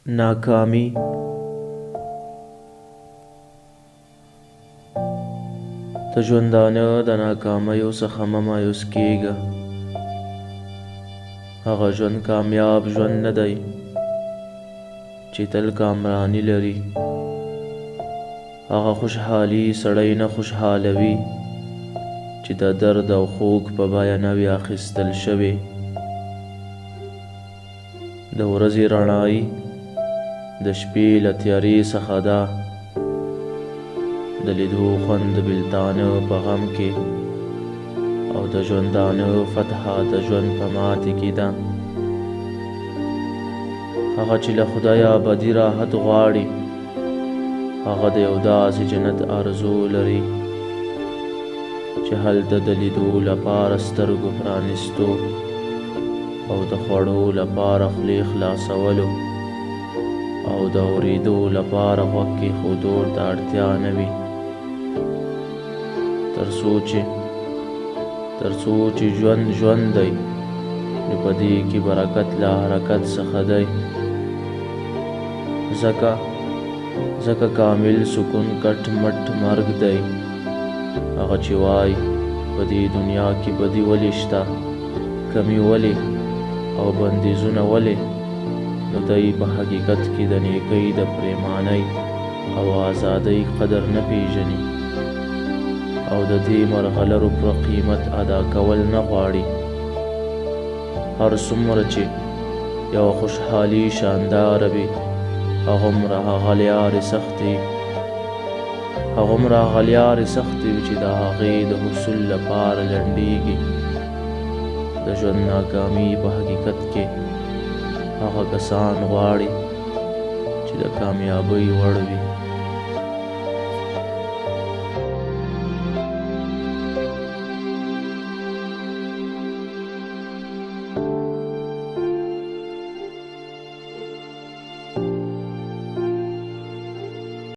ناکامي ته ژوندانه د ناکامیو څخه مه مایوس کېږه. هغه ژوند کامیاب ژوند نه دی چې تل کامراني لري. هغه خوشحالي سړی نه خوشحالوي چې د درد او خوږ په بیه نه وي اخیستل شوې. د ورځې رڼایي د شپې له تیارې څخه ده. د لیدو خوند د بېلتانه په غم کې او د ژوندانه فتحه د ژوند په ماتې کې ده. هغه چې له خدایه ابدي راحت غواړي هغه د یو داسې جنت آرزو لري چې هلته د لیدو لپاره سترګو پرانیستو او د خوړو لپاره خولې خلاصولو او د اورېدو لپاره غوږ کېښودو ته اړتیا نه وي. تر څو چې ژوند دی نو په دې کې برکت له حرکت څخه دی. ځکه کامل سکون کټ مټ مرګ دی. هغه چې وای په دې دنیا کې بدي ولې شته، کمی ولې او بندیزونه ولې، نو دی په حقیقت کې د نیکۍ د پریمانۍ او ازادۍ قدر نه پیژني او د دې مرغلرو پر قیمت ادا کول نه غواړي. هر څومره چې یو خوشحالي شانداره وي هغومره هغه لیارې سختې وي چې د هغې د حصول لپاره لنډیږي. د ژوند ناکامي په حقیقت کې هغه کسان غواړي چې د کامیابۍ وړ وي.